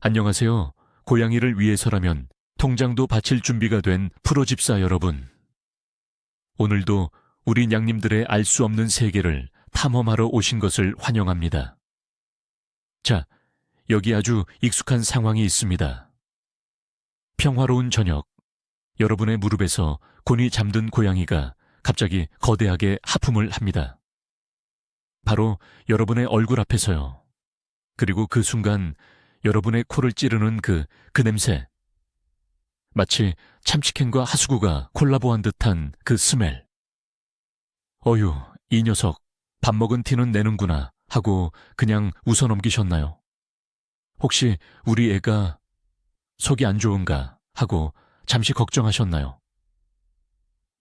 안녕하세요. 고양이를 위해서라면 통장도 바칠 준비가 된 프로 집사 여러분. 오늘도 우리 냥님들의 알 수 없는 세계를 탐험하러 오신 것을 환영합니다. 자, 여기 아주 익숙한 상황이 있습니다. 평화로운 저녁, 여러분의 무릎에서 곤히 잠든 고양이가 갑자기 거대하게 하품을 합니다. 바로 여러분의 얼굴 앞에서요. 그리고 그 순간 여러분의 코를 찌르는 그 냄새. 마치 참치캔과 하수구가 콜라보한 듯한 그 스멜. 어휴, 이 녀석 밥 먹은 티는 내는구나 하고 그냥 웃어넘기셨나요? 혹시 우리 애가 속이 안 좋은가 하고 잠시 걱정하셨나요?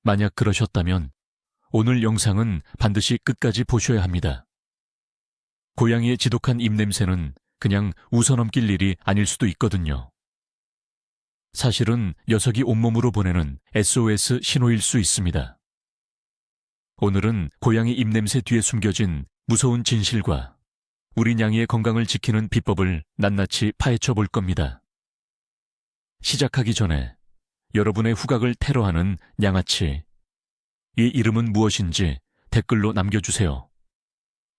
만약 그러셨다면 오늘 영상은 반드시 끝까지 보셔야 합니다. 고양이의 지독한 입냄새는 그냥 웃어넘길 일이 아닐 수도 있거든요. 사실은 녀석이 온몸으로 보내는 SOS 신호일 수 있습니다. 오늘은 고양이 입냄새 뒤에 숨겨진 무서운 진실과 우리 냥이의 건강을 지키는 비법을 낱낱이 파헤쳐 볼 겁니다. 시작하기 전에 여러분의 후각을 테러하는 냥아치, 이 이름은 무엇인지 댓글로 남겨주세요.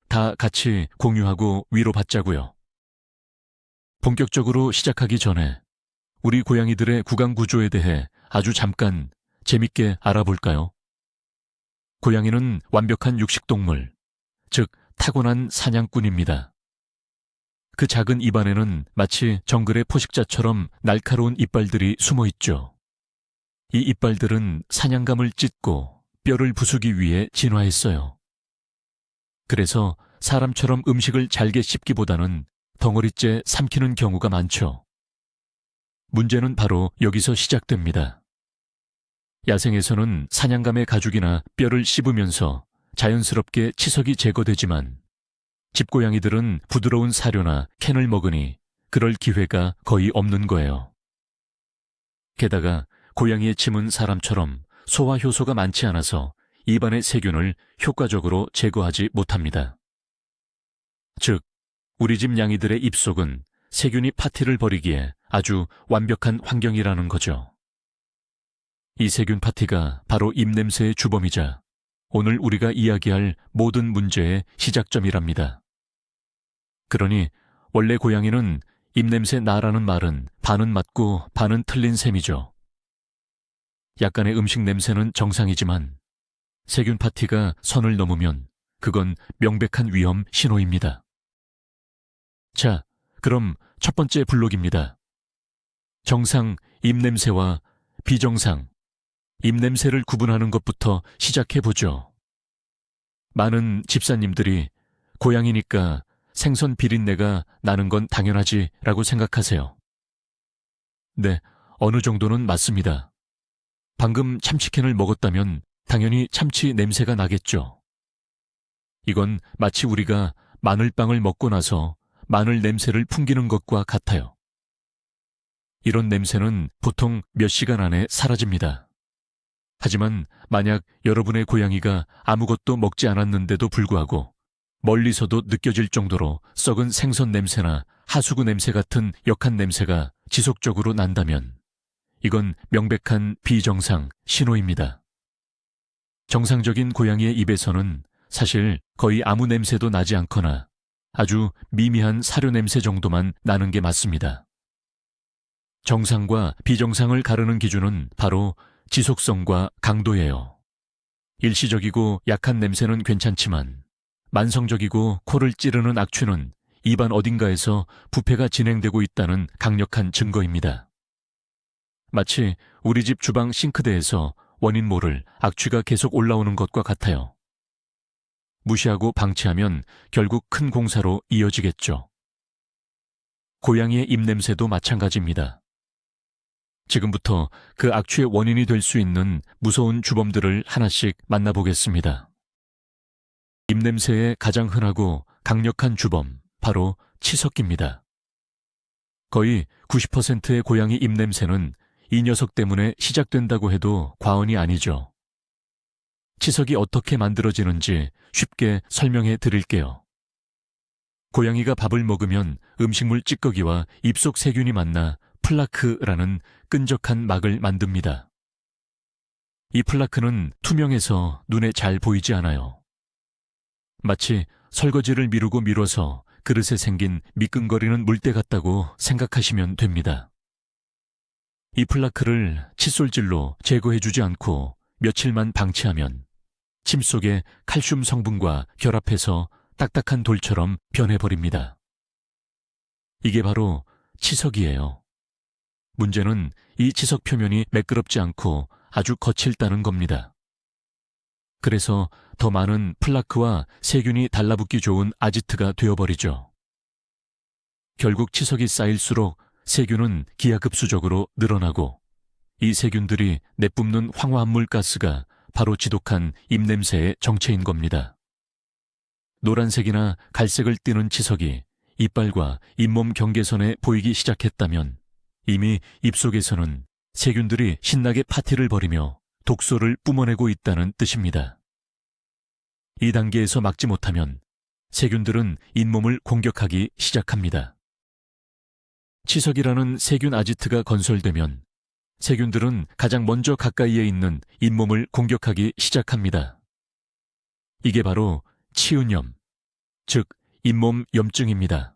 다 같이 공유하고 위로받자고요. 본격적으로 시작하기 전에 우리 고양이들의 구강 구조에 대해 아주 잠깐 재밌게 알아볼까요? 고양이는 완벽한 육식동물, 즉 타고난 사냥꾼입니다. 그 작은 입안에는 마치 정글의 포식자처럼 날카로운 이빨들이 숨어 있죠. 이 이빨들은 사냥감을 찢고 뼈를 부수기 위해 진화했어요. 그래서 사람처럼 음식을 잘게 씹기보다는 덩어리째 삼키는 경우가 많죠. 문제는 바로 여기서 시작됩니다. 야생에서는 사냥감의 가죽이나 뼈를 씹으면서 자연스럽게 치석이 제거되지만 집고양이들은 부드러운 사료나 캔을 먹으니 그럴 기회가 거의 없는 거예요. 게다가 고양이의 침은 사람처럼 소화 효소가 많지 않아서 입안의 세균을 효과적으로 제거하지 못합니다. 즉, 우리 집 냥이들의 입속은 세균이 파티를 벌이기에 아주 완벽한 환경이라는 거죠. 이 세균 파티가 바로 입냄새의 주범이자 오늘 우리가 이야기할 모든 문제의 시작점이랍니다. 그러니 원래 고양이는 입냄새 나라는 말은 반은 맞고 반은 틀린 셈이죠. 약간의 음식 냄새는 정상이지만 세균 파티가 선을 넘으면 그건 명백한 위험 신호입니다. 자, 그럼 첫 번째 블록입니다. 정상 입냄새와 비정상 입냄새를 구분하는 것부터 시작해보죠. 많은 집사님들이 고양이니까 생선 비린내가 나는 건 당연하지 라고 생각하세요. 네, 어느 정도는 맞습니다. 방금 참치캔을 먹었다면 당연히 참치 냄새가 나겠죠. 이건 마치 우리가 마늘빵을 먹고 나서 마늘 냄새를 풍기는 것과 같아요. 이런 냄새는 보통 몇 시간 안에 사라집니다. 하지만 만약 여러분의 고양이가 아무것도 먹지 않았는데도 불구하고 멀리서도 느껴질 정도로 썩은 생선 냄새나 하수구 냄새 같은 역한 냄새가 지속적으로 난다면 이건 명백한 비정상 신호입니다. 정상적인 고양이의 입에서는 사실 거의 아무 냄새도 나지 않거나 아주 미미한 사료 냄새 정도만 나는 게 맞습니다. 정상과 비정상을 가르는 기준은 바로 지속성과 강도예요. 일시적이고 약한 냄새는 괜찮지만 만성적이고 코를 찌르는 악취는 입안 어딘가에서 부패가 진행되고 있다는 강력한 증거입니다. 마치 우리 집 주방 싱크대에서 원인 모를 악취가 계속 올라오는 것과 같아요. 무시하고 방치하면 결국 큰 공사로 이어지겠죠. 고양이의 입냄새도 마찬가지입니다. 지금부터 그 악취의 원인이 될 수 있는 무서운 주범들을 하나씩 만나보겠습니다. 입냄새의 가장 흔하고 강력한 주범, 바로 치석기입니다. 거의 90%의 고양이 입냄새는 이 녀석 때문에 시작된다고 해도 과언이 아니죠. 치석이 어떻게 만들어지는지 쉽게 설명해 드릴게요. 고양이가 밥을 먹으면 음식물 찌꺼기와 입속 세균이 만나 플라크라는 끈적한 막을 만듭니다. 이 플라크는 투명해서 눈에 잘 보이지 않아요. 마치 설거지를 미루고 미뤄서 그릇에 생긴 미끈거리는 물때 같다고 생각하시면 됩니다. 이 플라크를 칫솔질로 제거해주지 않고 며칠만 방치하면 침 속에 칼슘 성분과 결합해서 딱딱한 돌처럼 변해버립니다. 이게 바로 치석이에요. 문제는 이 치석 표면이 매끄럽지 않고 아주 거칠다는 겁니다. 그래서 더 많은 플라크와 세균이 달라붙기 좋은 아지트가 되어버리죠. 결국 치석이 쌓일수록 세균은 기하급수적으로 늘어나고 이 세균들이 내뿜는 황화합물 가스가 바로 지독한 입냄새의 정체인 겁니다. 노란색이나 갈색을 띠는 치석이 이빨과 잇몸 경계선에 보이기 시작했다면 이미 입속에서는 세균들이 신나게 파티를 벌이며 독소를 뿜어내고 있다는 뜻입니다. 이 단계에서 막지 못하면 세균들은 잇몸을 공격하기 시작합니다. 치석이라는 세균 아지트가 건설되면 세균들은 가장 먼저 가까이에 있는 잇몸을 공격하기 시작합니다. 이게 바로 치은염, 즉 잇몸 염증입니다.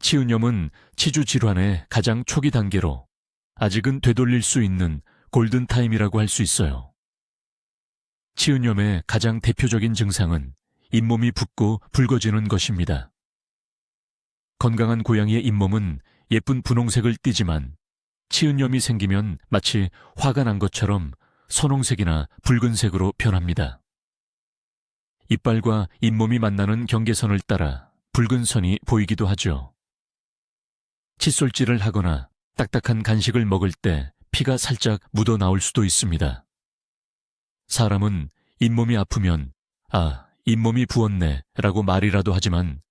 치은염은 치주 질환의 가장 초기 단계로 아직은 되돌릴 수 있는 골든타임이라고 할 수 있어요. 치은염의 가장 대표적인 증상은 잇몸이 붓고 붉어지는 것입니다. 건강한 고양이의 잇몸은 예쁜 분홍색을 띠지만 치은염이 생기면 마치 화가 난 것처럼 선홍색이나 붉은색으로 변합니다. 이빨과 잇몸이 만나는 경계선을 따라 붉은 선이 보이기도 하죠. 칫솔질을 하거나 딱딱한 간식을 먹을 때 피가 살짝 묻어 나올 수도 있습니다. 사람은 잇몸이 아프면 잇몸이 부었네 라고 말이라도 하지만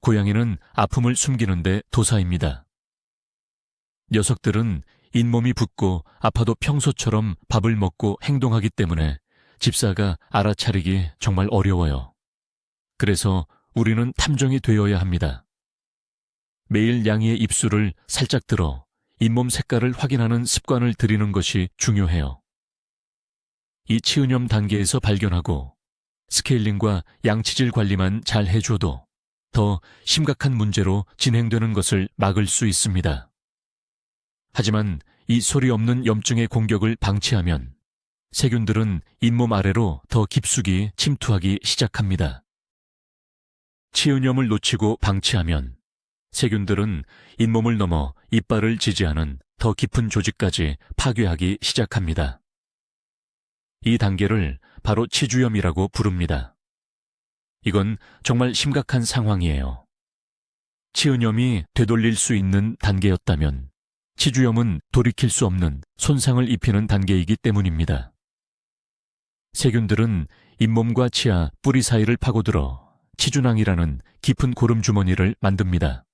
고양이는 아픔을 숨기는데 도사입니다. 녀석들은 잇몸이 붓고 아파도 평소처럼 밥을 먹고 행동하기 때문에 집사가 알아차리기 정말 어려워요. 그래서 우리는 탐정이 되어야 합니다. 매일 양이의 입술을 살짝 들어 잇몸 색깔을 확인하는 습관을 들이는 것이 중요해요. 이 치은염 단계에서 발견하고 스케일링과 양치질 관리만 잘 해줘도 더 심각한 문제로 진행되는 것을 막을 수 있습니다. 하지만 이 소리 없는 염증의 공격을 방치하면 세균들은 잇몸 아래로 더 깊숙이 침투하기 시작합니다. 치은염을 놓치고 방치하면 세균들은 잇몸을 넘어 이빨을 지지하는 더 깊은 조직까지 파괴하기 시작합니다. 이 단계를 바로 치주염이라고 부릅니다. 이건 정말 심각한 상황이에요. 치은염이 되돌릴 수 있는 단계였다면 치주염은 돌이킬 수 없는 손상을 입히는 단계이기 때문입니다. 세균들은 잇몸과 치아, 뿌리 사이를 파고들어 치주낭이라는 깊은 고름 주머니를 만듭니다.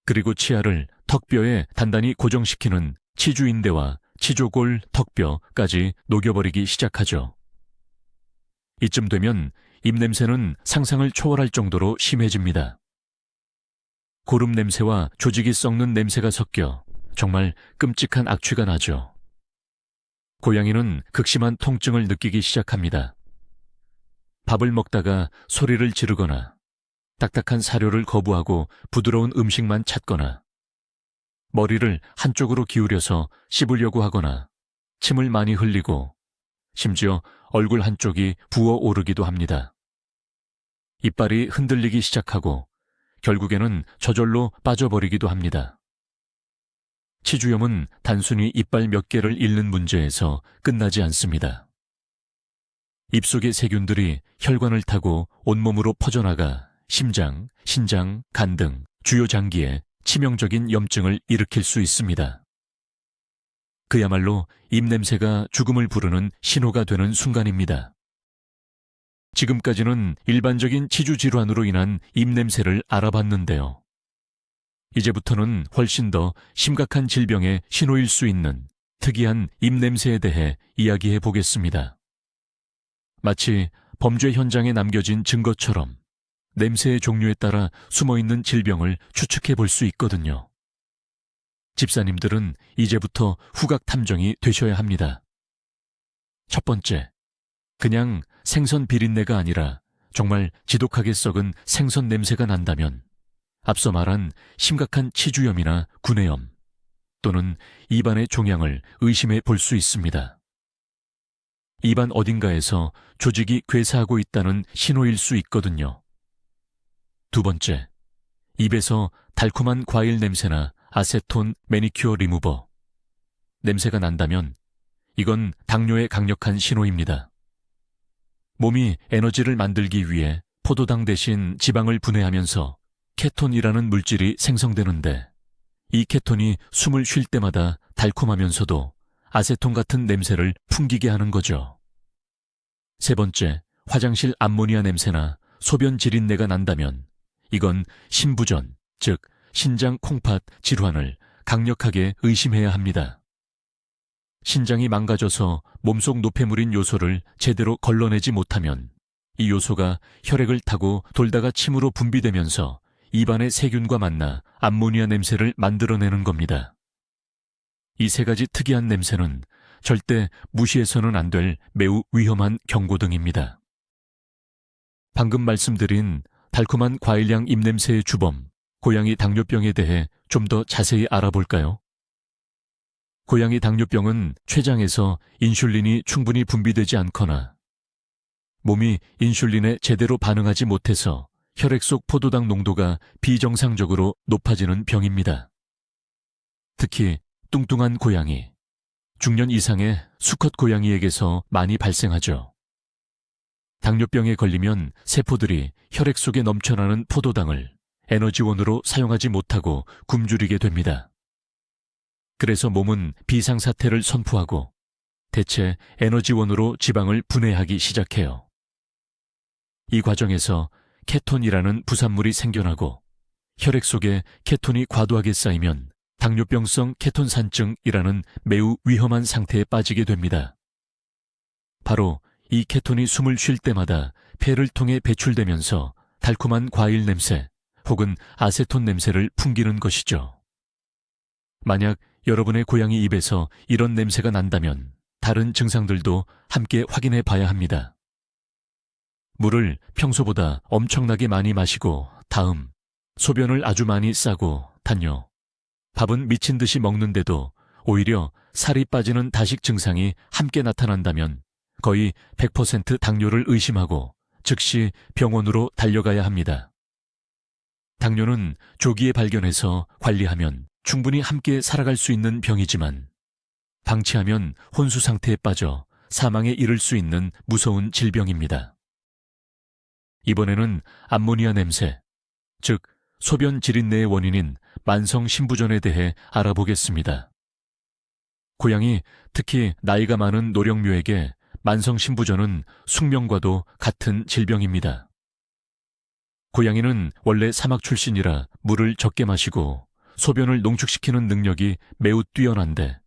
그리고 치아를 턱뼈에 단단히 고정시키는 치주인대와 치조골, 턱뼈까지 녹여버리기 시작하죠. 이쯤 되면 입냄새는 상상을 초월할 정도로 심해집니다. 고름 냄새와 조직이 썩는 냄새가 섞여 정말 끔찍한 악취가 나죠. 고양이는 극심한 통증을 느끼기 시작합니다. 밥을 먹다가 소리를 지르거나 딱딱한 사료를 거부하고 부드러운 음식만 찾거나 머리를 한쪽으로 기울여서 씹으려고 하거나 침을 많이 흘리고 심지어 얼굴 한쪽이 부어오르기도 합니다. 이빨이 흔들리기 시작하고 결국에는 저절로 빠져버리기도 합니다. 치주염은 단순히 이빨 몇 개를 잃는 문제에서 끝나지 않습니다. 입속의 세균들이 혈관을 타고 온몸으로 퍼져나가 심장, 신장, 간 등 주요 장기에 치명적인 염증을 일으킬 수 있습니다. 그야말로 입냄새가 죽음을 부르는 신호가 되는 순간입니다. 지금까지는 일반적인 치주 질환으로 인한 입냄새를 알아봤는데요. 이제부터는 훨씬 더 심각한 질병의 신호일 수 있는 특이한 입냄새에 대해 이야기해 보겠습니다. 마치 범죄 현장에 남겨진 증거처럼 냄새의 종류에 따라 숨어있는 질병을 추측해 볼 수 있거든요. 집사님들은 이제부터 후각 탐정이 되셔야 합니다. 첫 번째, 그냥 생선 비린내가 아니라 정말 지독하게 썩은 생선 냄새가 난다면 앞서 말한 심각한 치주염이나 구내염 또는 입안의 종양을 의심해 볼 수 있습니다. 입안 어딘가에서 조직이 괴사하고 있다는 신호일 수 있거든요. 두 번째, 입에서 달콤한 과일 냄새나 아세톤 매니큐어 리무버 냄새가 난다면 이건 당뇨의 강력한 신호입니다. 몸이 에너지를 만들기 위해 포도당 대신 지방을 분해하면서 케톤이라는 물질이 생성되는데 이 케톤이 숨을 쉴 때마다 달콤하면서도 아세톤 같은 냄새를 풍기게 하는 거죠. 세 번째, 화장실 암모니아 냄새나 소변 지린내가 난다면 이건 신부전, 즉 신장 콩팥 질환을 강력하게 의심해야 합니다. 신장이 망가져서 몸속 노폐물인 요소를 제대로 걸러내지 못하면 이 요소가 혈액을 타고 돌다가 침으로 분비되면서 입안의 세균과 만나 암모니아 냄새를 만들어내는 겁니다. 이 세 가지 특이한 냄새는 절대 무시해서는 안 될 매우 위험한 경고등입니다. 방금 말씀드린 달콤한 과일향 입냄새의 주범, 고양이 당뇨병에 대해 좀 더 자세히 알아볼까요? 고양이 당뇨병은 췌장에서 인슐린이 충분히 분비되지 않거나 몸이 인슐린에 제대로 반응하지 못해서 혈액 속 포도당 농도가 비정상적으로 높아지는 병입니다. 특히 뚱뚱한 고양이, 중년 이상의 수컷 고양이에게서 많이 발생하죠. 당뇨병에 걸리면 세포들이 혈액 속에 넘쳐나는 포도당을 에너지원으로 사용하지 못하고 굶주리게 됩니다. 그래서 몸은 비상사태를 선포하고 대체 에너지원으로 지방을 분해하기 시작해요. 이 과정에서 케톤이라는 부산물이 생겨나고 혈액 속에 케톤이 과도하게 쌓이면 당뇨병성 케톤산증이라는 매우 위험한 상태에 빠지게 됩니다. 바로 이 케톤이 숨을 쉴 때마다 폐를 통해 배출되면서 달콤한 과일 냄새 혹은 아세톤 냄새를 풍기는 것이죠. 만약 여러분의 고양이 입에서 이런 냄새가 난다면 다른 증상들도 함께 확인해 봐야 합니다. 물을 평소보다 엄청나게 많이 마시고 다음, 소변을 아주 많이 싸고 단뇨, 밥은 미친 듯이 먹는데도 오히려 살이 빠지는 다식 증상이 함께 나타난다면 거의 100% 당뇨를 의심하고 즉시 병원으로 달려가야 합니다. 당뇨는 조기에 발견해서 관리하면 충분히 함께 살아갈 수 있는 병이지만 방치하면 혼수 상태에 빠져 사망에 이를 수 있는 무서운 질병입니다. 이번에는 암모니아 냄새, 즉 소변 지린내의 원인인 만성 신부전에 대해 알아보겠습니다. 고양이, 특히 나이가 많은 노령묘에게 만성 신부전은 숙명과도 같은 질병입니다. 고양이는 원래 사막 출신이라 물을 적게 마시고 소변을 농축시키는 능력이 매우 뛰어난데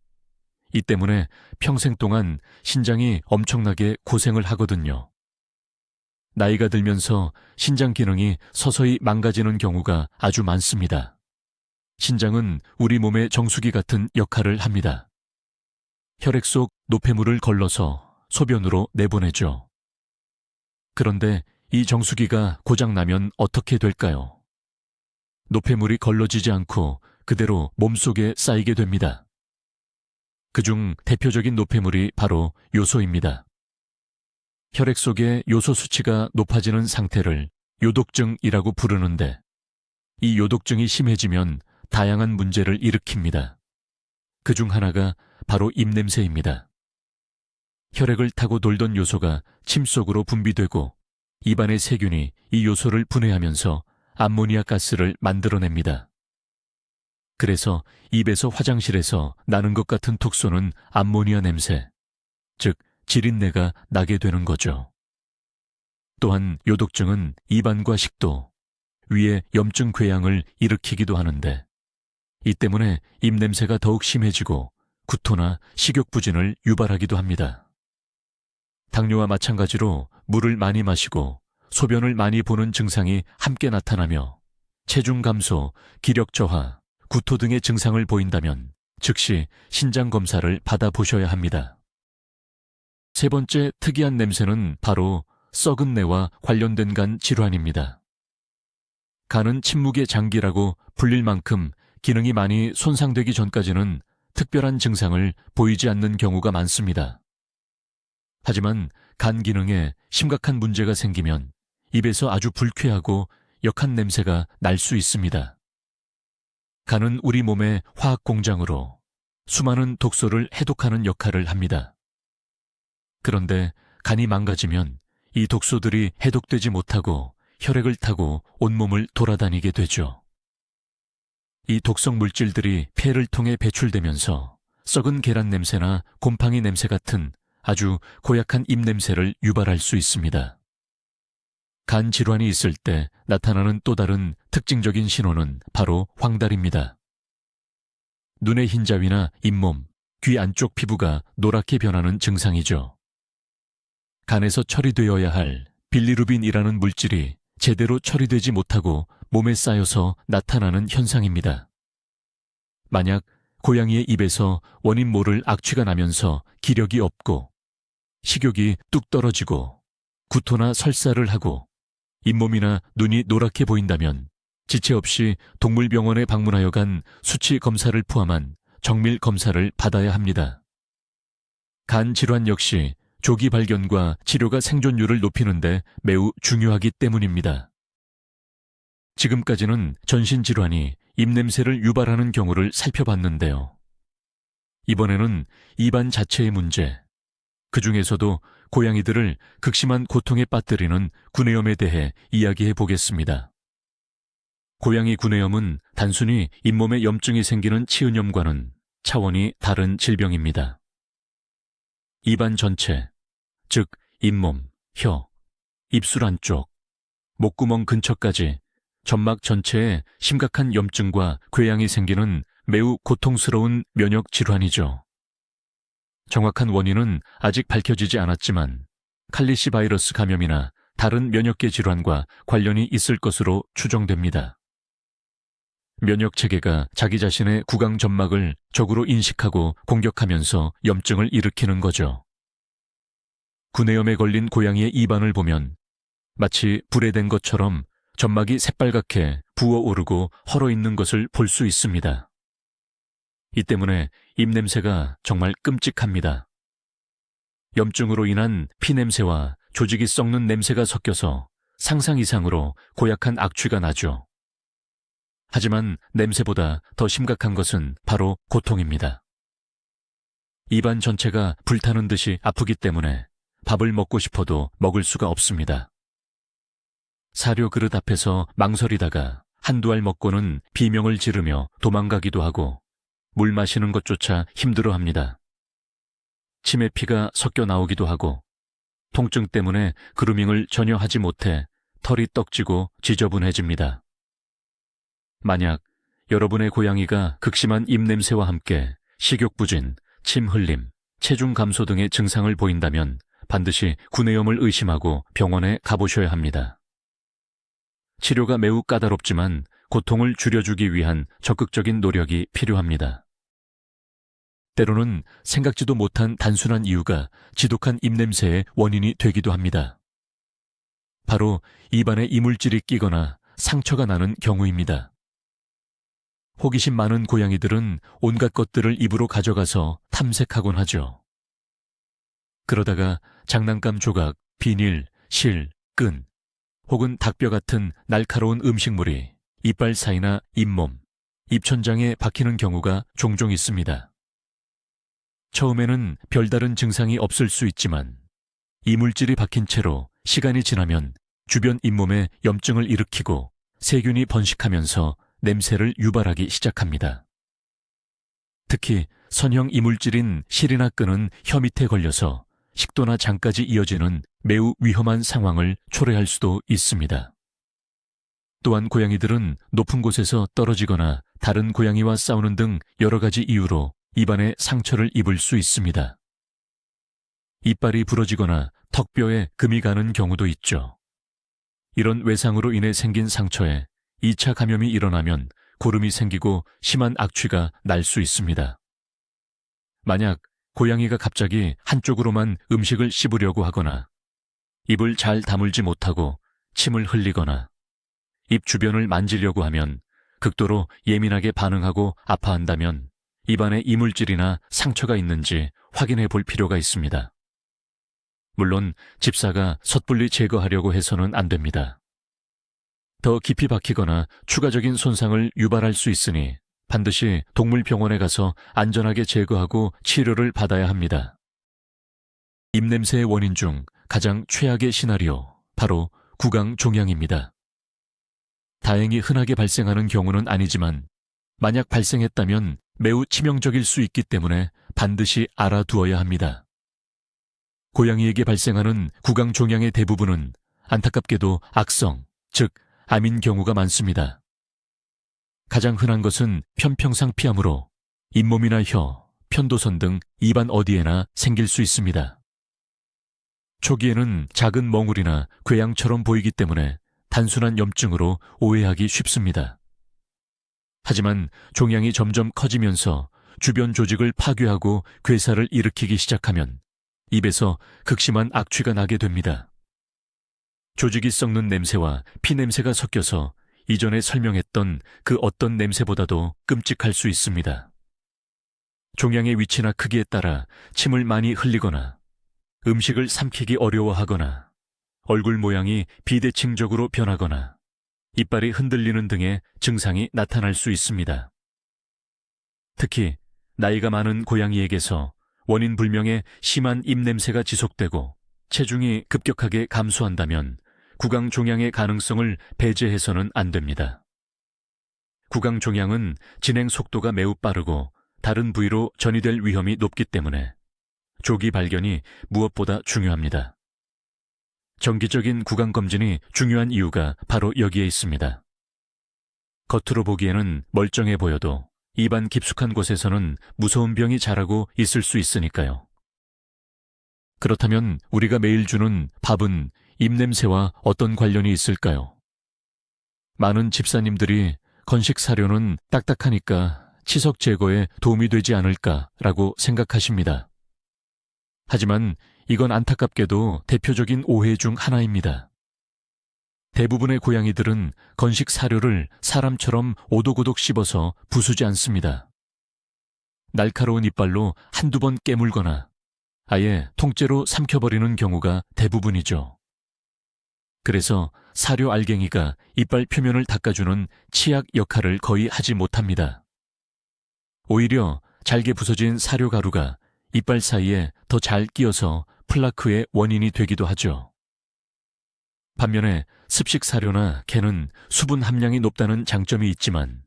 이 때문에 평생 동안 신장이 엄청나게 고생을 하거든요. 나이가 들면서 신장 기능이 서서히 망가지는 경우가 아주 많습니다. 신장은 우리 몸의 정수기 같은 역할을 합니다. 혈액 속 노폐물을 걸러서 소변으로 내보내죠. 그런데 이 정수기가 고장나면 어떻게 될까요? 노폐물이 걸러지지 않고 그대로 몸속에 쌓이게 됩니다. 그중 대표적인 노폐물이 바로 요소입니다. 혈액 속의 요소 수치가 높아지는 상태를 요독증이라고 부르는데 이 요독증이 심해지면 다양한 문제를 일으킵니다. 그중 하나가 바로 입냄새입니다. 혈액을 타고 돌던 요소가 침 속으로 분비되고 입안의 세균이 이 요소를 분해하면서 암모니아 가스를 만들어냅니다. 그래서 입에서 화장실에서 나는 것 같은 톡 쏘는 암모니아 냄새, 즉 지린내가 나게 되는 거죠. 또한 요독증은 입안과 식도, 위에 염증 궤양을 일으키기도 하는데 이 때문에 입냄새가 더욱 심해지고 구토나 식욕부진을 유발하기도 합니다. 당뇨와 마찬가지로 물을 많이 마시고 소변을 많이 보는 증상이 함께 나타나며 체중 감소, 기력 저하, 구토 등의 증상을 보인다면 즉시 신장 검사를 받아보셔야 합니다. 세 번째 특이한 냄새는 바로 썩은 뇌와 관련된 간 질환입니다. 간은 침묵의 장기라고 불릴 만큼 기능이 많이 손상되기 전까지는 특별한 증상을 보이지 않는 경우가 많습니다. 하지만 간 기능에 심각한 문제가 생기면 입에서 아주 불쾌하고 역한 냄새가 날 수 있습니다. 간은 우리 몸의 화학 공장으로 수많은 독소를 해독하는 역할을 합니다. 그런데 간이 망가지면 이 독소들이 해독되지 못하고 혈액을 타고 온몸을 돌아다니게 되죠. 이 독성 물질들이 폐를 통해 배출되면서 썩은 계란 냄새나 곰팡이 냄새 같은 아주 고약한 입냄새를 유발할 수 있습니다. 간 질환이 있을 때 나타나는 또 다른 특징적인 신호는 바로 황달입니다. 눈의 흰자위나 잇몸, 귀 안쪽 피부가 노랗게 변하는 증상이죠. 간에서 처리되어야 할 빌리루빈이라는 물질이 제대로 처리되지 못하고 몸에 쌓여서 나타나는 현상입니다. 만약 고양이의 입에서 원인 모를 악취가 나면서 기력이 없고 식욕이 뚝 떨어지고 구토나 설사를 하고 잇몸이나 눈이 노랗게 보인다면 지체 없이 동물병원에 방문하여 간 수치 검사를 포함한 정밀 검사를 받아야 합니다. 간 질환 역시 조기 발견과 치료가 생존율을 높이는 데 매우 중요하기 때문입니다. 지금까지는 전신질환이 입냄새를 유발하는 경우를 살펴봤는데요. 이번에는 입안 자체의 문제, 그 중에서도 고양이들을 극심한 고통에 빠뜨리는 구내염에 대해 이야기해 보겠습니다. 고양이 구내염은 단순히 잇몸에 염증이 생기는 치은염과는 차원이 다른 질병입니다. 입안 전체, 즉 잇몸, 혀, 입술 안쪽, 목구멍 근처까지 점막 전체에 심각한 염증과 궤양이 생기는 매우 고통스러운 면역 질환이죠. 정확한 원인은 아직 밝혀지지 않았지만 칼리시 바이러스 감염이나 다른 면역계 질환과 관련이 있을 것으로 추정됩니다. 면역 체계가 자기 자신의 구강 점막을 적으로 인식하고 공격하면서 염증을 일으키는 거죠. 구내염에 걸린 고양이의 입안을 보면 마치 불에 댄 것처럼 점막이 새빨갛게 부어오르고 헐어있는 것을 볼 수 있습니다. 이 때문에 입냄새가 정말 끔찍합니다. 염증으로 인한 피냄새와 조직이 썩는 냄새가 섞여서 상상 이상으로 고약한 악취가 나죠. 하지만 냄새보다 더 심각한 것은 바로 고통입니다. 입안 전체가 불타는 듯이 아프기 때문에 밥을 먹고 싶어도 먹을 수가 없습니다. 사료 그릇 앞에서 망설이다가 한두 알 먹고는 비명을 지르며 도망가기도 하고 물 마시는 것조차 힘들어합니다. 침에 피가 섞여 나오기도 하고 통증 때문에 그루밍을 전혀 하지 못해 털이 떡지고 지저분해집니다. 만약 여러분의 고양이가 극심한 입냄새와 함께 식욕부진, 침 흘림, 체중 감소 등의 증상을 보인다면 반드시 구내염을 의심하고 병원에 가보셔야 합니다. 치료가 매우 까다롭지만 고통을 줄여주기 위한 적극적인 노력이 필요합니다. 때로는 생각지도 못한 단순한 이유가 지독한 입냄새의 원인이 되기도 합니다. 바로 입안에 이물질이 끼거나 상처가 나는 경우입니다. 호기심 많은 고양이들은 온갖 것들을 입으로 가져가서 탐색하곤 하죠. 그러다가 장난감 조각, 비닐, 실, 끈, 혹은 닭뼈 같은 날카로운 음식물이 이빨 사이나 잇몸, 입천장에 박히는 경우가 종종 있습니다. 처음에는 별다른 증상이 없을 수 있지만 이물질이 박힌 채로 시간이 지나면 주변 잇몸에 염증을 일으키고 세균이 번식하면서 냄새를 유발하기 시작합니다. 특히 선형 이물질인 실이나 끈은 혀 밑에 걸려서 식도나 장까지 이어지는 매우 위험한 상황을 초래할 수도 있습니다. 또한 고양이들은 높은 곳에서 떨어지거나 다른 고양이와 싸우는 등 여러 가지 이유로 입안에 상처를 입을 수 있습니다. 이빨이 부러지거나 턱뼈에 금이 가는 경우도 있죠. 이런 외상으로 인해 생긴 상처에 2차 감염이 일어나면 고름이 생기고 심한 악취가 날 수 있습니다. 만약 고양이가 갑자기 한쪽으로만 음식을 씹으려고 하거나 입을 잘 다물지 못하고 침을 흘리거나 입 주변을 만지려고 하면 극도로 예민하게 반응하고 아파한다면 입안에 이물질이나 상처가 있는지 확인해 볼 필요가 있습니다. 물론 집사가 섣불리 제거하려고 해서는 안 됩니다. 더 깊이 박히거나 추가적인 손상을 유발할 수 있으니 반드시 동물병원에 가서 안전하게 제거하고 치료를 받아야 합니다. 입냄새의 원인 중 가장 최악의 시나리오, 바로 구강종양입니다. 다행히 흔하게 발생하는 경우는 아니지만 만약 발생했다면 매우 치명적일 수 있기 때문에 반드시 알아두어야 합니다. 고양이에게 발생하는 구강종양의 대부분은 안타깝게도 악성, 즉 암인 경우가 많습니다. 가장 흔한 것은 편평상피암으로 잇몸이나 혀, 편도선 등 입안 어디에나 생길 수 있습니다. 초기에는 작은 멍울이나 궤양처럼 보이기 때문에 단순한 염증으로 오해하기 쉽습니다. 하지만 종양이 점점 커지면서 주변 조직을 파괴하고 괴사를 일으키기 시작하면 입에서 극심한 악취가 나게 됩니다. 조직이 썩는 냄새와 피냄새가 섞여서 이전에 설명했던 그 어떤 냄새보다도 끔찍할 수 있습니다. 종양의 위치나 크기에 따라 침을 많이 흘리거나 음식을 삼키기 어려워하거나 얼굴 모양이 비대칭적으로 변하거나 이빨이 흔들리는 등의 증상이 나타날 수 있습니다. 특히 나이가 많은 고양이에게서 원인 불명의 심한 입냄새가 지속되고 체중이 급격하게 감소한다면 구강종양의 가능성을 배제해서는 안 됩니다. 구강종양은 진행 속도가 매우 빠르고 다른 부위로 전이될 위험이 높기 때문에 조기 발견이 무엇보다 중요합니다. 정기적인 구강검진이 중요한 이유가 바로 여기에 있습니다. 겉으로 보기에는 멀쩡해 보여도 입안 깊숙한 곳에서는 무서운 병이 자라고 있을 수 있으니까요. 그렇다면 우리가 매일 주는 밥은 입냄새와 어떤 관련이 있을까요? 많은 집사님들이 건식 사료는 딱딱하니까 치석 제거에 도움이 되지 않을까라고 생각하십니다. 하지만 이건 안타깝게도 대표적인 오해 중 하나입니다. 대부분의 고양이들은 건식 사료를 사람처럼 오독오독 씹어서 부수지 않습니다. 날카로운 이빨로 한두 번 깨물거나 아예 통째로 삼켜버리는 경우가 대부분이죠. 그래서 사료 알갱이가 이빨 표면을 닦아주는 치약 역할을 거의 하지 못합니다. 오히려 잘게 부서진 사료 가루가 이빨 사이에 더 잘 끼어서 플라크의 원인이 되기도 하죠. 반면에 습식 사료나 게는 수분 함량이 높다는 장점이 있지만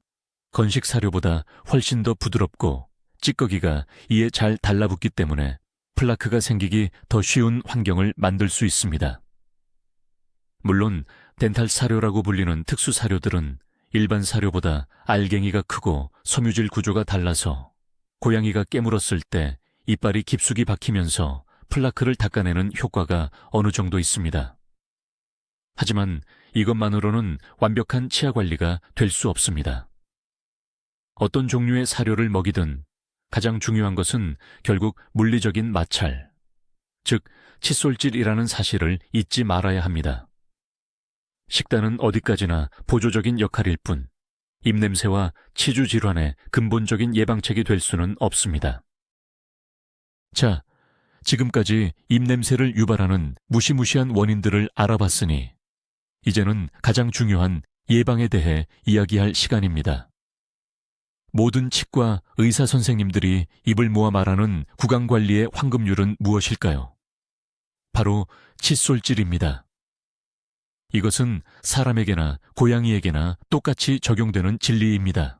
건식 사료보다 훨씬 더 부드럽고 찌꺼기가 이에 잘 달라붙기 때문에 플라크가 생기기 더 쉬운 환경을 만들 수 있습니다. 물론 덴탈 사료라고 불리는 특수 사료들은 일반 사료보다 알갱이가 크고 섬유질 구조가 달라서 고양이가 깨물었을 때 이빨이 깊숙이 박히면서 플라크를 닦아내는 효과가 어느 정도 있습니다. 하지만 이것만으로는 완벽한 치아 관리가 될 수 없습니다. 어떤 종류의 사료를 먹이든 가장 중요한 것은 결국 물리적인 마찰, 즉 칫솔질이라는 사실을 잊지 말아야 합니다. 식단은 어디까지나 보조적인 역할일 뿐 입냄새와 치주 질환의 근본적인 예방책이 될 수는 없습니다. 자, 지금까지 입냄새를 유발하는 무시무시한 원인들을 알아봤으니 이제는 가장 중요한 예방에 대해 이야기할 시간입니다. 모든 치과 의사 선생님들이 입을 모아 말하는 구강관리의 황금률은 무엇일까요? 바로 칫솔질입니다. 이것은 사람에게나 고양이에게나 똑같이 적용되는 진리입니다.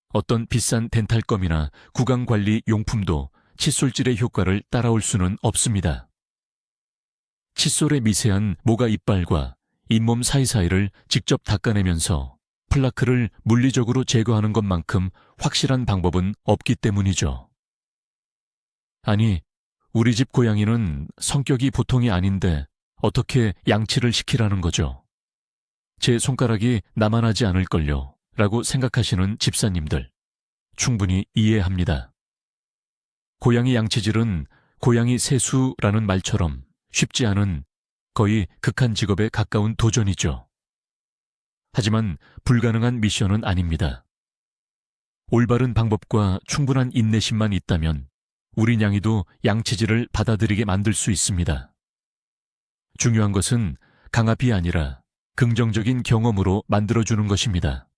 어떤 비싼 덴탈검이나 구강관리 용품도 칫솔질의 효과를 따라올 수는 없습니다. 칫솔의 미세한 모가 이빨과 잇몸 사이사이를 직접 닦아내면서 플라크를 물리적으로 제거하는 것만큼 확실한 방법은 없기 때문이죠. 아니, 우리 집 고양이는 성격이 보통이 아닌데 어떻게 양치를 시키라는 거죠? 제 손가락이 나만하지 않을걸요 라고 생각하시는 집사님들 충분히 이해합니다. 고양이 양치질은 고양이 세수라는 말처럼 쉽지 않은 거의 극한 직업에 가까운 도전이죠. 하지만 불가능한 미션은 아닙니다. 올바른 방법과 충분한 인내심만 있다면 우리 냥이도 양치질을 받아들이게 만들 수 있습니다. 중요한 것은 강압이 아니라 긍정적인 경험으로 만들어주는 것입니다.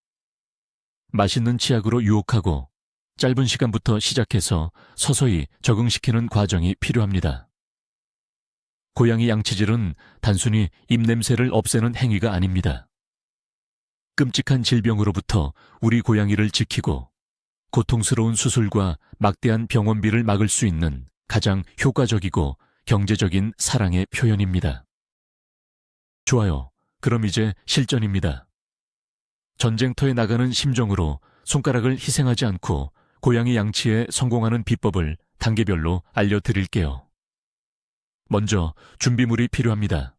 맛있는 치약으로 유혹하고 짧은 시간부터 시작해서 서서히 적응시키는 과정이 필요합니다. 고양이 양치질은 단순히 입냄새를 없애는 행위가 아닙니다. 끔찍한 질병으로부터 우리 고양이를 지키고 고통스러운 수술과 막대한 병원비를 막을 수 있는 가장 효과적이고 경제적인 사랑의 표현입니다. 좋아요. 그럼 이제 실전입니다. 전쟁터에 나가는 심정으로 손가락을 희생하지 않고 고양이 양치에 성공하는 비법을 단계별로 알려드릴게요. 먼저 준비물이 필요합니다.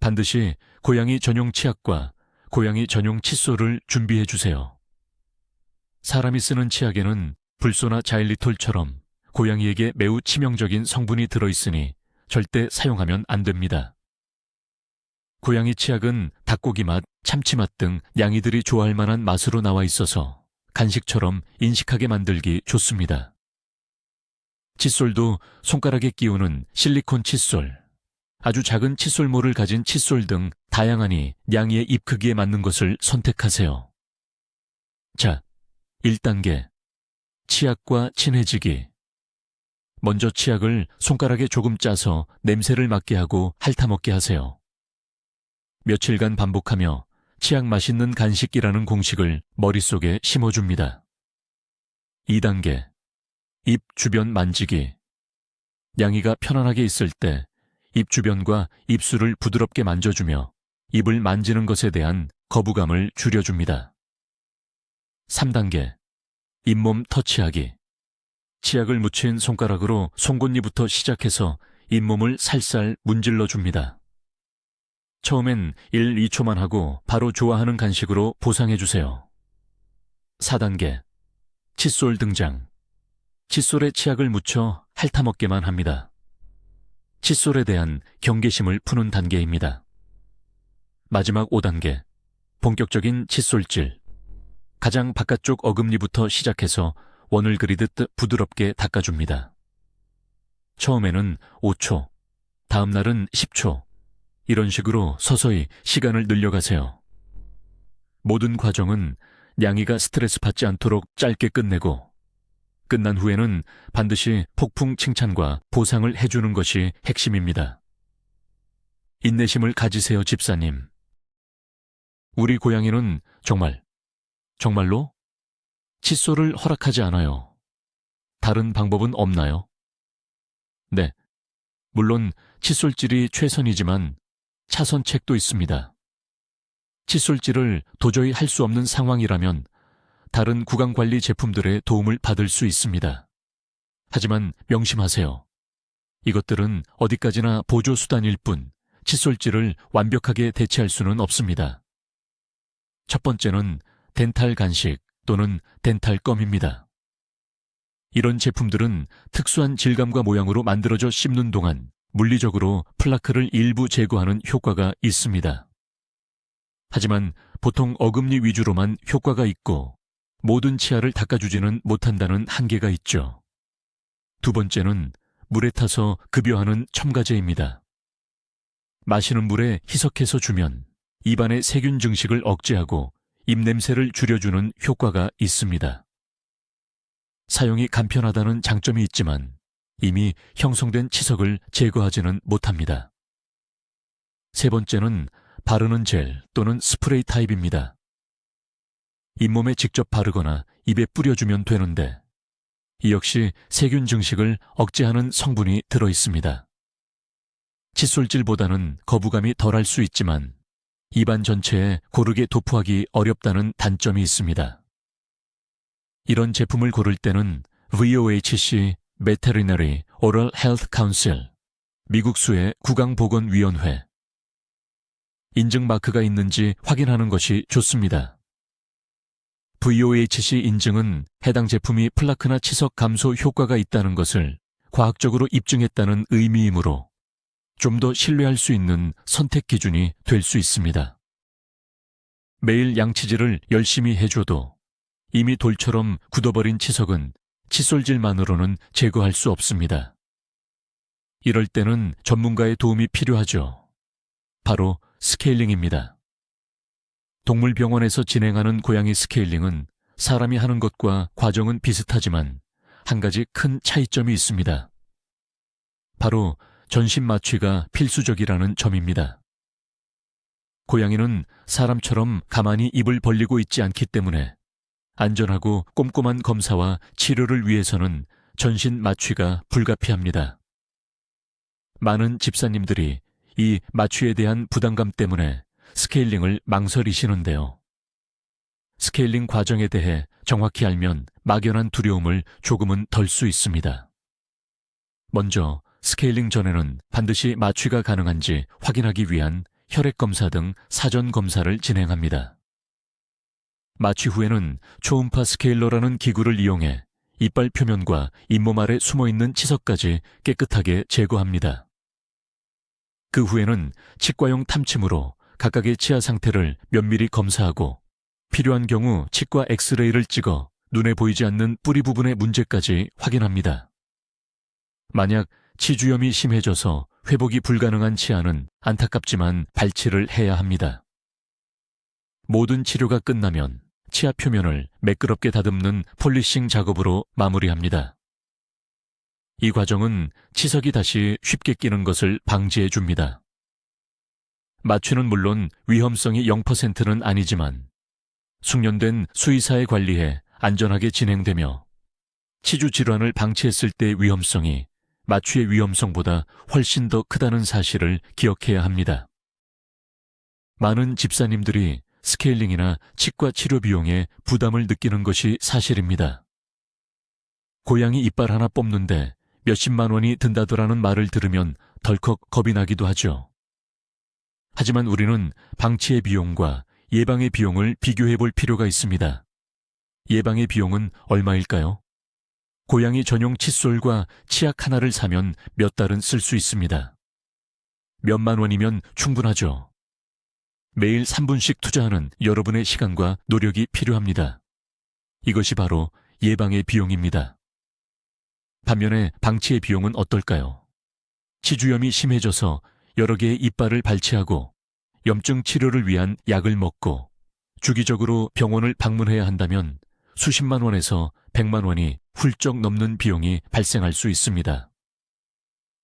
반드시 고양이 전용 치약과 고양이 전용 칫솔을 준비해 주세요. 사람이 쓰는 치약에는 불소나 자일리톨처럼 고양이에게 매우 치명적인 성분이 들어있으니 절대 사용하면 안 됩니다. 고양이 치약은 닭고기 맛, 참치 맛 등 냥이들이 좋아할 만한 맛으로 나와 있어서 간식처럼 인식하게 만들기 좋습니다. 칫솔도 손가락에 끼우는 실리콘 칫솔, 아주 작은 칫솔모를 가진 칫솔 등 다양하니 냥이의 입 크기에 맞는 것을 선택하세요. 자, 1단계. 치약과 친해지기. 먼저 치약을 손가락에 조금 짜서 냄새를 맡게 하고 핥아먹게 하세요. 며칠간 반복하며 치약 맛있는 간식이라는 공식을 머릿속에 심어줍니다. 2단계. 입 주변 만지기. 냥이가 편안하게 있을 때 입 주변과 입술을 부드럽게 만져주며 입을 만지는 것에 대한 거부감을 줄여줍니다. 3단계. 잇몸 터치하기. 치약을 묻힌 손가락으로 송곳니부터 시작해서 잇몸을 살살 문질러줍니다. 처음엔 1, 2초만 하고 바로 좋아하는 간식으로 보상해주세요. 4단계. 칫솔 등장. 칫솔에 치약을 묻혀 핥아먹게만 합니다. 칫솔에 대한 경계심을 푸는 단계입니다. 마지막 5단계. 본격적인 칫솔질. 가장 바깥쪽 어금니부터 시작해서 원을 그리듯 부드럽게 닦아줍니다. 처음에는 5초, 다음 날은 10초, 이런 식으로 서서히 시간을 늘려가세요. 모든 과정은 냥이가 스트레스 받지 않도록 짧게 끝내고 끝난 후에는 반드시 폭풍 칭찬과 보상을 해주는 것이 핵심입니다. 인내심을 가지세요, 집사님. 우리 고양이는 정말로 칫솔을 허락하지 않아요. 다른 방법은 없나요? 네, 물론 칫솔질이 최선이지만 차선책도 있습니다. 칫솔질을 도저히 할 수 없는 상황이라면 다른 구강관리 제품들의 도움을 받을 수 있습니다. 하지만 명심하세요. 이것들은 어디까지나 보조수단일 뿐 칫솔질을 완벽하게 대체할 수는 없습니다. 첫 번째는 덴탈 간식 또는 덴탈 껌입니다. 이런 제품들은 특수한 질감과 모양으로 만들어져 씹는 동안 물리적으로 플라크를 일부 제거하는 효과가 있습니다. 하지만 보통 어금니 위주로만 효과가 있고 모든 치아를 닦아주지는 못한다는 한계가 있죠. 두 번째는 물에 타서 급여하는 첨가제입니다. 마시는 물에 희석해서 주면 입안의 세균 증식을 억제하고 입냄새를 줄여주는 효과가 있습니다. 사용이 간편하다는 장점이 있지만 이미 형성된 치석을 제거하지는 못합니다. 세 번째는 바르는 젤 또는 스프레이 타입입니다. 잇몸에 직접 바르거나 입에 뿌려주면 되는데 이 역시 세균 증식을 억제하는 성분이 들어있습니다. 칫솔질보다는 거부감이 덜할 수 있지만 입안 전체에 고르게 도포하기 어렵다는 단점이 있습니다. 이런 제품을 고를 때는 VOHC Veterinary Oral Health Council 미국 수의 구강보건위원회. 인증 마크가 있는지 확인하는 것이 좋습니다. VOHC 인증은 해당 제품이 플라크나 치석 감소 효과가 있다는 것을 과학적으로 입증했다는 의미이므로 좀 더 신뢰할 수 있는 선택 기준이 될 수 있습니다. 매일 양치질을 열심히 해줘도 이미 돌처럼 굳어버린 치석은 칫솔질만으로는 제거할 수 없습니다. 이럴 때는 전문가의 도움이 필요하죠. 바로 스케일링입니다. 동물병원에서 진행하는 고양이 스케일링은 사람이 하는 것과 과정은 비슷하지만 한 가지 큰 차이점이 있습니다. 바로 전신 마취가 필수적이라는 점입니다. 고양이는 사람처럼 가만히 입을 벌리고 있지 않기 때문에 안전하고 꼼꼼한 검사와 치료를 위해서는 전신 마취가 불가피합니다. 많은 집사님들이 이 마취에 대한 부담감 때문에 스케일링을 망설이시는데요. 스케일링 과정에 대해 정확히 알면 막연한 두려움을 조금은 덜 수 있습니다. 먼저 스케일링 전에는 반드시 마취가 가능한지 확인하기 위한 혈액 검사 등 사전 검사를 진행합니다. 마취 후에는 초음파 스케일러라는 기구를 이용해 이빨 표면과 잇몸 아래 숨어있는 치석까지 깨끗하게 제거합니다. 그 후에는 치과용 탐침으로 각각의 치아 상태를 면밀히 검사하고 필요한 경우 치과 엑스레이를 찍어 눈에 보이지 않는 뿌리 부분의 문제까지 확인합니다. 만약 치주염이 심해져서 회복이 불가능한 치아는 안타깝지만 발치를 해야 합니다. 모든 치료가 끝나면 치아 표면을 매끄럽게 다듬는 폴리싱 작업으로 마무리합니다. 이 과정은 치석이 다시 쉽게 끼는 것을 방지해 줍니다. 마취는 물론 위험성이 0%는 아니지만 숙련된 수의사에 관리해 안전하게 진행되며 치주 질환을 방치했을 때의 위험성이 마취의 위험성보다 훨씬 더 크다는 사실을 기억해야 합니다. 많은 집사님들이 스케일링이나 치과 치료 비용에 부담을 느끼는 것이 사실입니다. 고양이 이빨 하나 뽑는데 몇십만 원이 든다더라는 말을 들으면 덜컥 겁이 나기도 하죠. 하지만 우리는 방치의 비용과 예방의 비용을 비교해 볼 필요가 있습니다. 예방의 비용은 얼마일까요? 고양이 전용 칫솔과 치약 하나를 사면 몇 달은 쓸 수 있습니다. 몇만 원이면 충분하죠. 매일 3분씩 투자하는 여러분의 시간과 노력이 필요합니다. 이것이 바로 예방의 비용입니다. 반면에 방치의 비용은 어떨까요? 치주염이 심해져서 여러 개의 이빨을 발치하고 염증 치료를 위한 약을 먹고 주기적으로 병원을 방문해야 한다면 수십만 원에서 100만 원이 훌쩍 넘는 비용이 발생할 수 있습니다.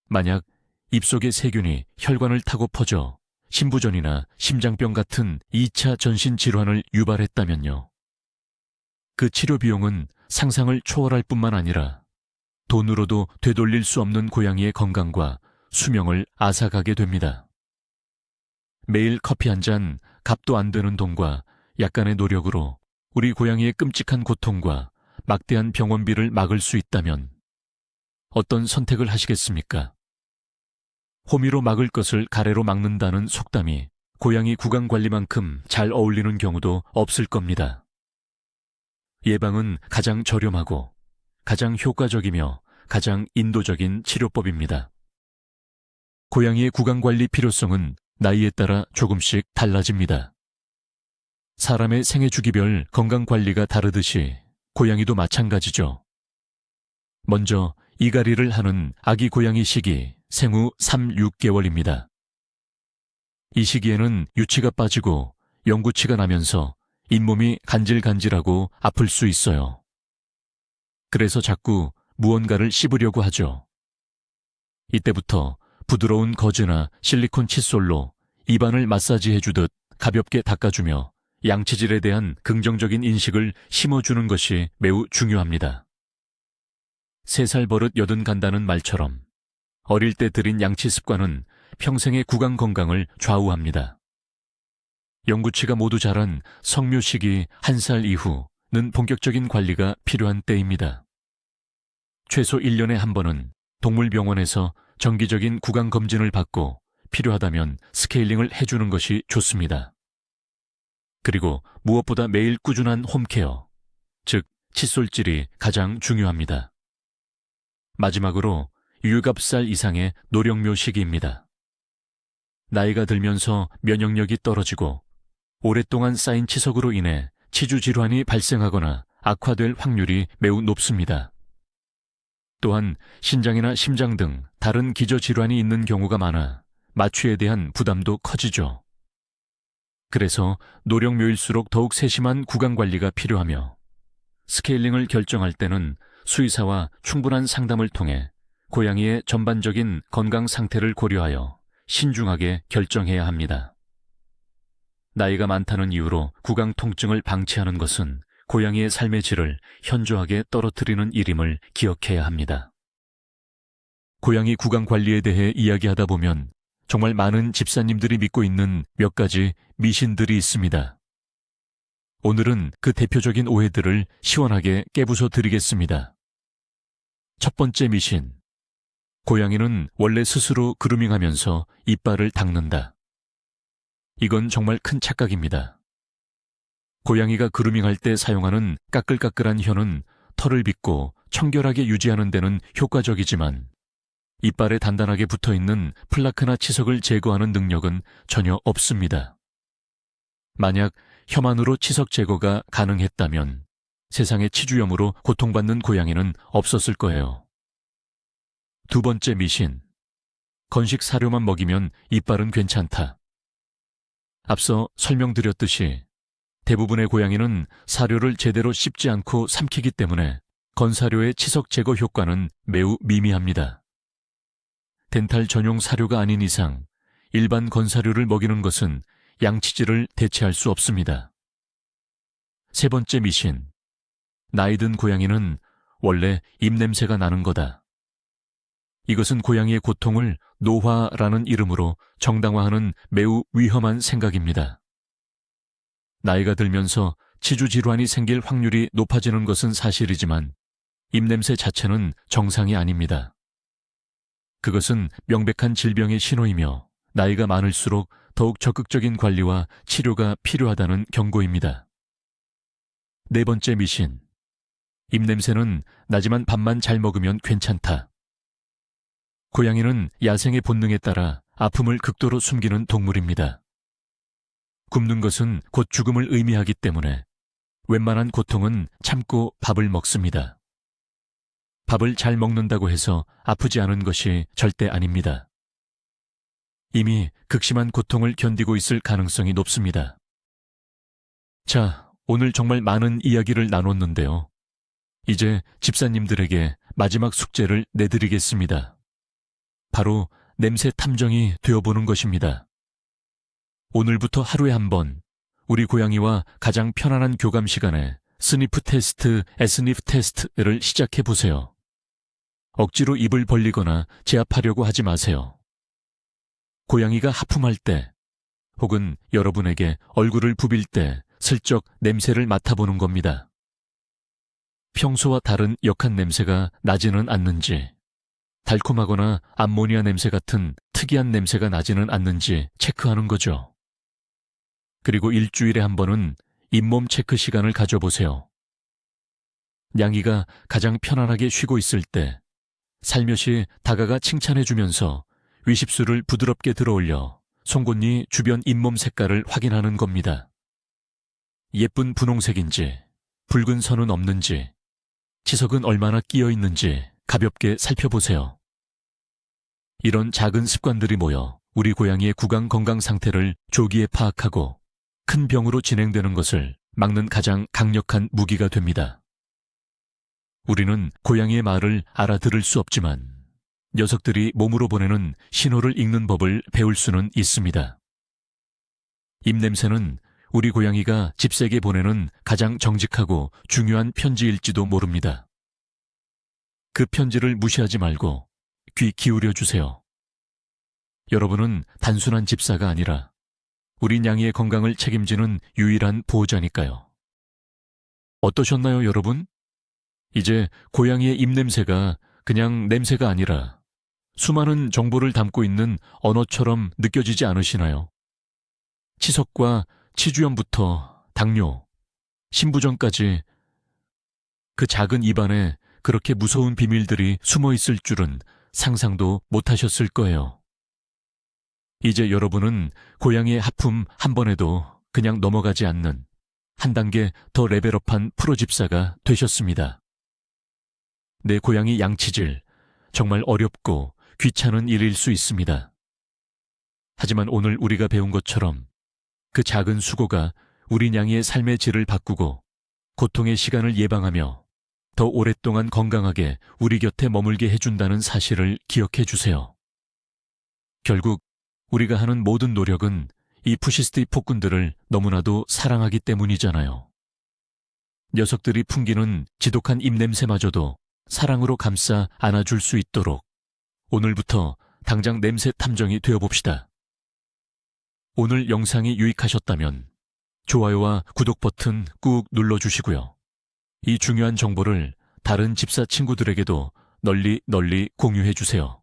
만약 입속의 세균이 혈관을 타고 퍼져 심부전이나 심장병 같은 2차 전신 질환을 유발했다면요. 그 치료 비용은 상상을 초월할 뿐만 아니라 돈으로도 되돌릴 수 없는 고양이의 건강과 수명을 앗아가게 됩니다. 매일 커피 한 잔 값도 안 되는 돈과 약간의 노력으로 우리 고양이의 끔찍한 고통과 막대한 병원비를 막을 수 있다면 어떤 선택을 하시겠습니까? 호미로 막을 것을 가래로 막는다는 속담이 고양이 구강관리만큼 잘 어울리는 경우도 없을 겁니다. 예방은 가장 저렴하고 가장 효과적이며 가장 인도적인 치료법입니다. 고양이의 구강관리 필요성은 나이에 따라 조금씩 달라집니다. 사람의 생애 주기별 건강관리가 다르듯이 고양이도 마찬가지죠. 먼저 이갈이를 하는 아기 고양이 시기 생후 3, 6개월입니다. 이 시기에는 유치가 빠지고 영구치가 나면서 잇몸이 간질간질하고 아플 수 있어요. 그래서 자꾸 무언가를 씹으려고 하죠. 이때부터 부드러운 거즈나 실리콘 칫솔로 입안을 마사지해주듯 가볍게 닦아주며 양치질에 대한 긍정적인 인식을 심어주는 것이 매우 중요합니다. 3살 버릇 여든 간다는 말처럼 어릴 때 들인 양치 습관은 평생의 구강 건강을 좌우합니다. 영구치가 모두 자란 성묘 시기 1살 이후는 본격적인 관리가 필요한 때입니다. 최소 1년에 한 번은 동물병원에서 정기적인 구강 검진을 받고 필요하다면 스케일링을 해주는 것이 좋습니다. 그리고 무엇보다 매일 꾸준한 홈케어, 즉 칫솔질이 가장 중요합니다. 마지막으로 유갑살 이상의 노령묘 시기입니다. 나이가 들면서 면역력이 떨어지고 오랫동안 쌓인 치석으로 인해 치주 질환이 발생하거나 악화될 확률이 매우 높습니다. 또한 신장이나 심장 등 다른 기저질환이 있는 경우가 많아 마취에 대한 부담도 커지죠. 그래서 노령묘일수록 더욱 세심한 구강관리가 필요하며 스케일링을 결정할 때는 수의사와 충분한 상담을 통해 고양이의 전반적인 건강 상태를 고려하여 신중하게 결정해야 합니다. 나이가 많다는 이유로 구강 통증을 방치하는 것은 고양이의 삶의 질을 현저하게 떨어뜨리는 일임을 기억해야 합니다. 고양이 구강 관리에 대해 이야기하다 보면 정말 많은 집사님들이 믿고 있는 몇 가지 미신들이 있습니다. 오늘은 그 대표적인 오해들을 시원하게 깨부숴 드리겠습니다. 첫 번째 미신. 고양이는 원래 스스로 그루밍하면서 이빨을 닦는다. 이건 정말 큰 착각입니다. 고양이가 그루밍할 때 사용하는 까끌까끌한 혀는 털을 빗고 청결하게 유지하는 데는 효과적이지만 이빨에 단단하게 붙어있는 플라크나 치석을 제거하는 능력은 전혀 없습니다. 만약 혀만으로 치석 제거가 가능했다면 세상에 치주염으로 고통받는 고양이는 없었을 거예요. 두 번째 미신. 건식 사료만 먹이면 이빨은 괜찮다. 앞서 설명드렸듯이 대부분의 고양이는 사료를 제대로 씹지 않고 삼키기 때문에 건사료의 치석 제거 효과는 매우 미미합니다. 덴탈 전용 사료가 아닌 이상 일반 건사료를 먹이는 것은 양치질을 대체할 수 없습니다. 세 번째 미신. 나이 든 고양이는 원래 입냄새가 나는 거다. 이것은 고양이의 고통을 노화라는 이름으로 정당화하는 매우 위험한 생각입니다. 나이가 들면서 치주 질환이 생길 확률이 높아지는 것은 사실이지만 입냄새 자체는 정상이 아닙니다. 그것은 명백한 질병의 신호이며 나이가 많을수록 더욱 적극적인 관리와 치료가 필요하다는 경고입니다. 네 번째 미신. 입냄새는 나지만 밥만 잘 먹으면 괜찮다. 고양이는 야생의 본능에 따라 아픔을 극도로 숨기는 동물입니다. 굶는 것은 곧 죽음을 의미하기 때문에 웬만한 고통은 참고 밥을 먹습니다. 밥을 잘 먹는다고 해서 아프지 않은 것이 절대 아닙니다. 이미 극심한 고통을 견디고 있을 가능성이 높습니다. 자, 오늘 정말 많은 이야기를 나눴는데요. 이제 집사님들에게 마지막 숙제를 내드리겠습니다. 바로 냄새 탐정이 되어보는 것입니다. 오늘부터 하루에 한 번 우리 고양이와 가장 편안한 교감 시간에 스니프 테스트, 에스니프 테스트를 시작해 보세요. 억지로 입을 벌리거나 제압하려고 하지 마세요. 고양이가 하품할 때 혹은 여러분에게 얼굴을 부빌 때 슬쩍 냄새를 맡아보는 겁니다. 평소와 다른 역한 냄새가 나지는 않는지, 달콤하거나 암모니아 냄새 같은 특이한 냄새가 나지는 않는지 체크하는 거죠. 그리고 일주일에 한 번은 잇몸 체크 시간을 가져보세요. 냥이가 가장 편안하게 쉬고 있을 때 살며시 다가가 칭찬해주면서 위십수를 부드럽게 들어올려 송곳니 주변 잇몸 색깔을 확인하는 겁니다. 예쁜 분홍색인지, 붉은 선은 없는지, 치석은 얼마나 끼어 있는지 가볍게 살펴보세요. 이런 작은 습관들이 모여 우리 고양이의 구강 건강 상태를 조기에 파악하고 큰 병으로 진행되는 것을 막는 가장 강력한 무기가 됩니다. 우리는 고양이의 말을 알아들을 수 없지만 녀석들이 몸으로 보내는 신호를 읽는 법을 배울 수는 있습니다. 입냄새는 우리 고양이가 집세게 보내는 가장 정직하고 중요한 편지일지도 모릅니다. 그 편지를 무시하지 말고 귀 기울여 주세요. 여러분은 단순한 집사가 아니라 우리 냥이의 건강을 책임지는 유일한 보호자니까요. 어떠셨나요, 여러분? 이제 고양이의 입냄새가 그냥 냄새가 아니라 수많은 정보를 담고 있는 언어처럼 느껴지지 않으시나요? 치석과 치주염부터 당뇨, 신부전까지 그 작은 입안에 그렇게 무서운 비밀들이 숨어 있을 줄은 상상도 못하셨을 거예요. 이제 여러분은 고양이의 하품 한 번에도 그냥 넘어가지 않는 한 단계 더 레벨업한 프로집사가 되셨습니다. 내 고양이 양치질, 정말 어렵고 귀찮은 일일 수 있습니다. 하지만 오늘 우리가 배운 것처럼 그 작은 수고가 우리 냥이의 삶의 질을 바꾸고 고통의 시간을 예방하며 더 오랫동안 건강하게 우리 곁에 머물게 해준다는 사실을 기억해 주세요. 결국 우리가 하는 모든 노력은 이 푸시스트의 폭군들을 너무나도 사랑하기 때문이잖아요. 녀석들이 풍기는 지독한 입냄새마저도 사랑으로 감싸 안아줄 수 있도록 오늘부터 당장 냄새 탐정이 되어봅시다. 오늘 영상이 유익하셨다면 좋아요와 구독 버튼 꾹 눌러주시고요. 이 중요한 정보를 다른 집사 친구들에게도 널리 공유해주세요.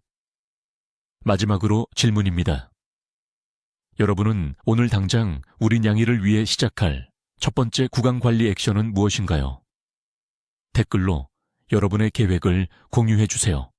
마지막으로 질문입니다. 여러분은 오늘 당장 우리 냥이를 위해 시작할 첫 번째 구강관리 액션은 무엇인가요? 댓글로 여러분의 계획을 공유해주세요.